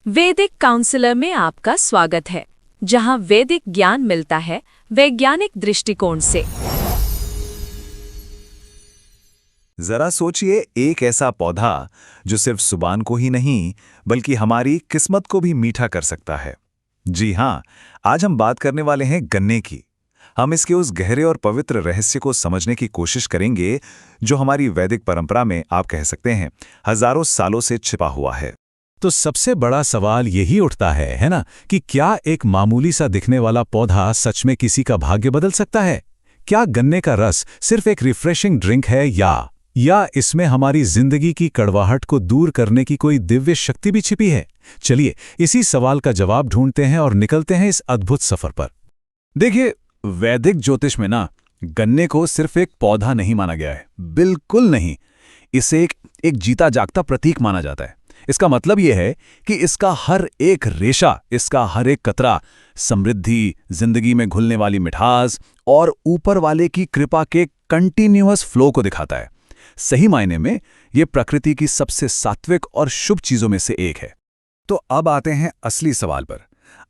वैदिक काउंसलर में आपका स्वागत है, जहां वैदिक ज्ञान मिलता है वैज्ञानिक दृष्टिकोण से। जरा सोचिए, एक ऐसा पौधा जो सिर्फ जुबान को ही नहीं बल्कि हमारी किस्मत को भी मीठा कर सकता है। जी हाँ, आज हम बात करने वाले हैं गन्ने की। हम इसके उस गहरे और पवित्र रहस्य को समझने की कोशिश करेंगे जो हमारी वैदिक परंपरा में, आप कह सकते हैं, हजारों सालों से छिपा हुआ है। तो सबसे बड़ा सवाल यही उठता है ना, कि क्या एक मामूली सा दिखने वाला पौधा सच में किसी का भाग्य बदल सकता है? क्या गन्ने का रस सिर्फ एक रिफ्रेशिंग ड्रिंक है या इसमें हमारी जिंदगी की कड़वाहट को दूर करने की कोई दिव्य शक्ति भी छिपी है? चलिए इसी सवाल का जवाब ढूंढते हैं और निकलते हैं इस अद्भुत सफर पर। देखिए, वैदिक ज्योतिष में ना गन्ने को सिर्फ एक पौधा नहीं माना गया है, बिल्कुल नहीं। इसे एक जीता जागता प्रतीक माना जाता है। इसका मतलब यह है कि इसका हर एक रेशा, इसका हर एक कतरा समृद्धि, जिंदगी में घुलने वाली मिठास और ऊपर वाले की कृपा के कंटिन्यूअस फ्लो को दिखाता है। सही मायने में यह प्रकृति की सबसे सात्विक और शुभ चीजों में से एक है। तो अब आते हैं असली सवाल पर।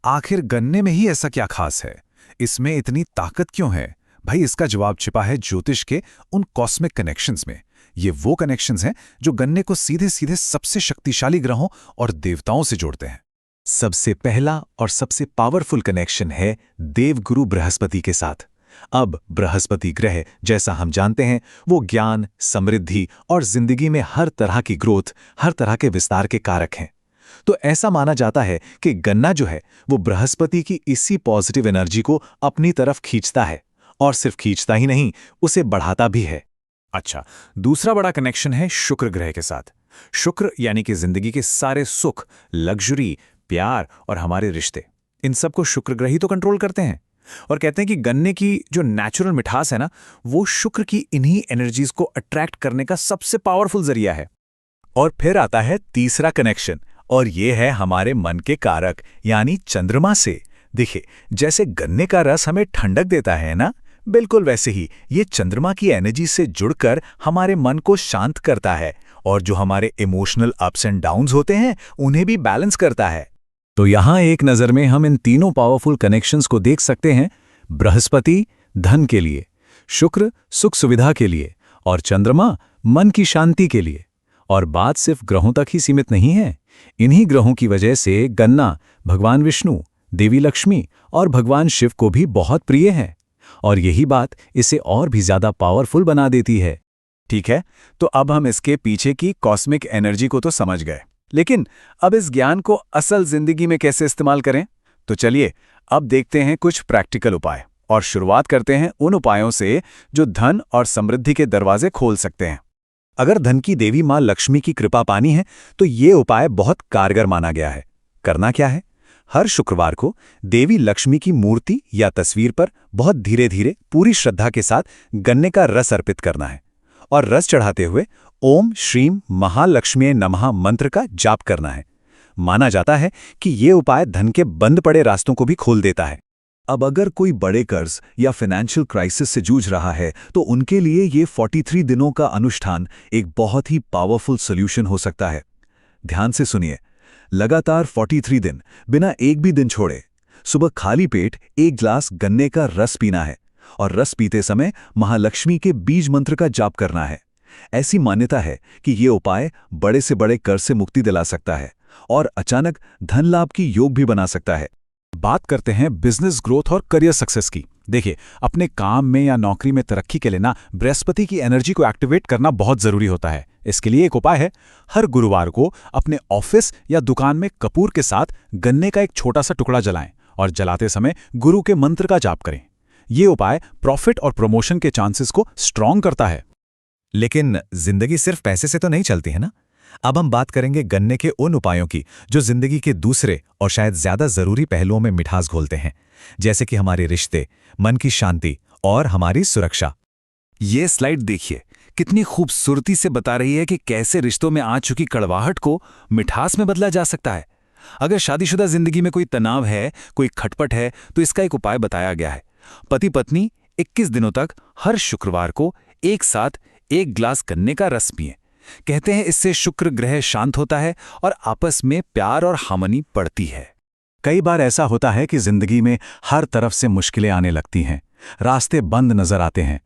आखिर गन्ने में ही ऐसा क्या खास है? इसमें इतनी ताकत क्यों है? भाई, इसका जवाब छिपा है ज्योतिष के उन कॉस्मिक कनेक्शंस में। ये वो कनेक्शंस हैं जो गन्ने को सीधे सीधे सबसे शक्तिशाली ग्रहों और देवताओं से जोड़ते हैं। सबसे पहला और सबसे पावरफुल कनेक्शन है देवगुरु बृहस्पति के साथ। अब बृहस्पति ग्रह, जैसा हम जानते हैं, वो ज्ञान, समृद्धि और जिंदगी में हर तरह की ग्रोथ, हर तरह के विस्तार के कारक हैं। तो ऐसा माना जाता है कि गन्ना जो है वो बृहस्पति की इसी पॉजिटिव एनर्जी को अपनी तरफ खींचता है, और सिर्फ खींचता ही नहीं, उसे बढ़ाता भी है। अच्छा, दूसरा बड़ा कनेक्शन है शुक्र ग्रह के साथ। शुक्र यानी कि जिंदगी के सारे सुख, लग्जरी, प्यार और हमारे रिश्ते, इन सब को शुक्र ग्रह ही तो कंट्रोल करते हैं। और कहते हैं कि गन्ने की जो नेचुरल मिठास है ना, वो शुक्र की इन्हीं एनर्जीज को अट्रैक्ट करने का सबसे पावरफुल जरिया है। और फिर आता है तीसरा कनेक्शन, और ये है हमारे मन के कारक यानी चंद्रमा से। देखिए, जैसे गन्ने का रस हमें ठंडक देता है ना, बिल्कुल वैसे ही ये चंद्रमा की एनर्जी से जुड़कर हमारे मन को शांत करता है, और जो हमारे इमोशनल अप्स एंड डाउन्स होते हैं उन्हें भी बैलेंस करता है। तो यहाँ एक नज़र में हम इन तीनों पावरफुल कनेक्शंस को देख सकते हैं। बृहस्पति धन के लिए, शुक्र सुख सुविधा के लिए, और चंद्रमा मन की शांति के लिए। और बात सिर्फ ग्रहों तक ही सीमित नहीं है। इन्हीं ग्रहों की वजह से गन्ना भगवान विष्णु, देवी लक्ष्मी और भगवान शिव को भी बहुत प्रिय है, और यही बात इसे और भी ज्यादा पावरफुल बना देती है। ठीक है, तो अब हम इसके पीछे की कॉस्मिक एनर्जी को तो समझ गए, लेकिन अब इस ज्ञान को असल जिंदगी में कैसे इस्तेमाल करें? तो चलिए अब देखते हैं कुछ प्रैक्टिकल उपाय, और शुरुआत करते हैं उन उपायों से जो धन और समृद्धि के दरवाजे खोल सकते हैं। अगर धन की देवी मां लक्ष्मी की कृपा पानी है तो ये उपाय बहुत कारगर माना गया है। करना क्या है? हर शुक्रवार को देवी लक्ष्मी की मूर्ति या तस्वीर पर बहुत धीरे धीरे पूरी श्रद्धा के साथ गन्ने का रस अर्पित करना है, और रस चढ़ाते हुए ओम श्रीम महालक्ष्मी नमः मंत्र का जाप करना है। माना जाता है कि ये उपाय धन के बंद पड़े रास्तों को भी खोल देता है। अब अगर कोई बड़े कर्ज या फाइनेंशियल क्राइसिस से जूझ रहा है तो उनके लिए ये 43 दिनों का अनुष्ठान एक बहुत ही पावरफुल सॉल्यूशन हो सकता है। ध्यान से सुनिए, लगातार 43 दिन बिना एक भी दिन छोड़े सुबह खाली पेट एक ग्लास गन्ने का रस पीना है, और रस पीते समय महालक्ष्मी के बीज मंत्र का जाप करना है। ऐसी मान्यता है कि ये उपाय बड़े से बड़े कर्ज से मुक्ति दिला सकता है और अचानक धन लाभ की योग भी बना सकता है। बात करते हैं बिजनेस ग्रोथ और करियर सक्सेस की। देखिए, अपने काम में या नौकरी में तरक्की के लिए ना बृहस्पति की एनर्जी को एक्टिवेट करना बहुत जरूरी होता है। इसके लिए एक उपाय है, हर गुरुवार को अपने ऑफिस या दुकान में कपूर के साथ गन्ने का एक छोटा सा टुकड़ा जलाएं, और जलाते समय गुरु के मंत्र का जाप करें। ये उपाय प्रॉफिट और प्रमोशन के चांसेस को स्ट्रॉन्ग करता है। लेकिन जिंदगी सिर्फ पैसे से तो नहीं चलती है ना। अब हम बात करेंगे गन्ने के उन उपायों की जो जिंदगी के दूसरे और शायद ज्यादा जरूरी पहलुओं में मिठास घोलते हैं, जैसे कि हमारे रिश्ते, मन की शांति और हमारी सुरक्षा। ये स्लाइड देखिए, कितनी खूबसूरती से बता रही है कि कैसे रिश्तों में आ चुकी कड़वाहट को मिठास में बदला जा सकता है। अगर शादीशुदा जिंदगी में कोई तनाव है, कोई खटपट है, तो इसका एक उपाय बताया गया है। पति पत्नी 21 दिनों तक हर शुक्रवार को एक साथ एक ग्लास गन्ने का रस पिएं। कहते हैं इससे शुक्र ग्रह शांत होता है और आपस में प्यार और हार्मनी बढ़ती है। कई बार ऐसा होता है कि जिंदगी में हर तरफ से मुश्किलें आने लगती हैं, रास्ते बंद नजर आते हैं।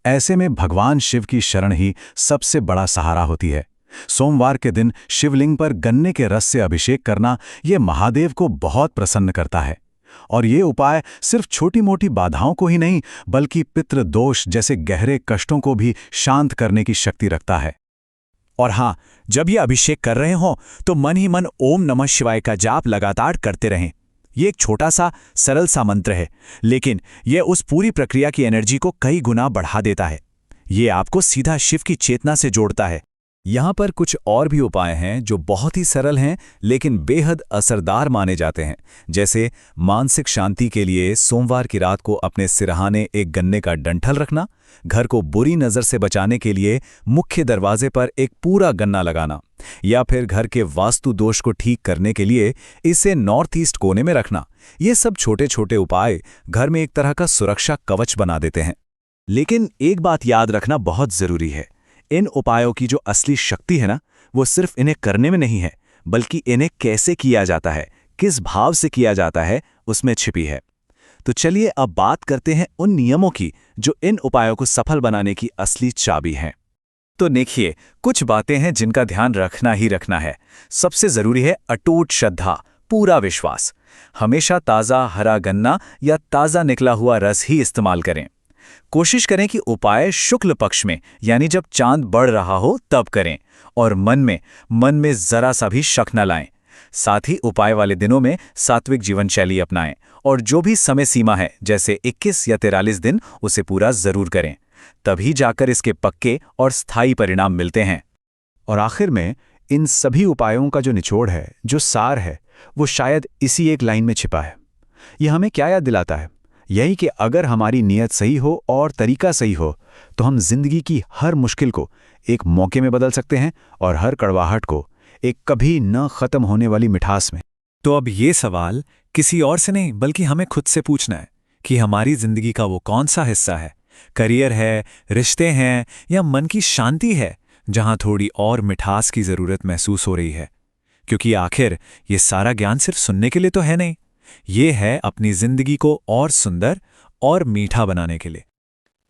ऐसे में भगवान शिव की शरण ही सबसे बड़ा सहारा होती है। सोमवार के दिन शिवलिंग पर गन्ने के रस से अभिषेक करना ये महादेव को बहुत प्रसन्न करता है। और ये उपाय सिर्फ छोटी मोटी बाधाओं को ही नहीं बल्कि पितृ दोष जैसे गहरे कष्टों को भी शांत करने की शक्ति रखता है। और हाँ, जब ये अभिषेक कर रहे हों तो मन ही मन ओम नमः शिवाय का जाप लगातार करते रहें। ये एक छोटा सा सरल सा मंत्र है, लेकिन ये उस पूरी प्रक्रिया की एनर्जी को कई गुना बढ़ा देता है। ये आपको सीधा शिव की चेतना से जोड़ता है। यहाँ पर कुछ और भी उपाय हैं जो बहुत ही सरल हैं लेकिन बेहद असरदार माने जाते हैं। जैसे मानसिक शांति के लिए सोमवार की रात को अपने सिरहाने एक गन्ने का डंठल रखना, घर को बुरी नज़र से बचाने के लिए मुख्य दरवाजे पर एक पूरा गन्ना लगाना, या फिर घर के वास्तु दोष को ठीक करने के लिए इसे नॉर्थ ईस्ट कोने में रखना। ये सब छोटे छोटे उपाय घर में एक तरह का सुरक्षा कवच बना देते हैं। लेकिन एक बात याद रखना बहुत ज़रूरी है, इन उपायों की जो असली शक्ति है ना, वो सिर्फ इन्हें करने में नहीं है बल्कि इन्हें कैसे किया जाता है, किस भाव से किया जाता है, उसमें छिपी है। तो चलिए अब बात करते हैं उन नियमों की जो इन उपायों को सफल बनाने की असली चाबी हैं। तो देखिए, कुछ बातें हैं जिनका ध्यान रखना ही रखना है। सबसे जरूरी है अटूट श्रद्धा, पूरा विश्वास। हमेशा ताज़ा हरा गन्ना या ताज़ा निकला हुआ रस ही इस्तेमाल करें। कोशिश करें कि उपाय शुक्ल पक्ष में यानी जब चांद बढ़ रहा हो तब करें, और मन में जरा सा भी शक न लाएं। साथ ही उपाय वाले दिनों में सात्विक जीवन शैली अपनाएं और जो भी समय सीमा है जैसे 21 या 43 दिन उसे पूरा जरूर करें। तभी जाकर इसके पक्के और स्थायी परिणाम मिलते हैं। और आखिर में इन सभी उपायों का जो निचोड़ है, जो सार है, वो शायद इसी एक लाइन में छिपा है। यह हमें क्या याद दिलाता है? यही कि अगर हमारी नीयत सही हो और तरीका सही हो तो हम जिंदगी की हर मुश्किल को एक मौके में बदल सकते हैं और हर कड़वाहट को एक कभी न खत्म होने वाली मिठास में। तो अब ये सवाल किसी और से नहीं बल्कि हमें खुद से पूछना है कि हमारी जिंदगी का वो कौन सा हिस्सा है, करियर है, रिश्ते हैं या मन की शांति है, जहां थोड़ी और मिठास की जरूरत महसूस हो रही है। क्योंकि आखिर ये सारा ज्ञान सिर्फ सुनने के लिए तो है नहीं, ये है अपनी जिंदगी को और सुंदर और मीठा बनाने के लिए।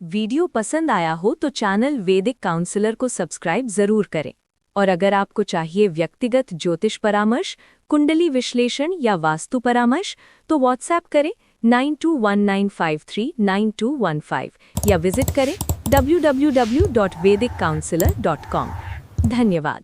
वीडियो पसंद आया हो तो चैनल वैदिक काउंसलर को सब्सक्राइब जरूर करें। और अगर आपको चाहिए व्यक्तिगत ज्योतिष परामर्श, कुंडली विश्लेषण या वास्तु परामर्श तो व्हाट्सएप करें 9219539215 या विजिट करें www.vediccounselor.com। धन्यवाद।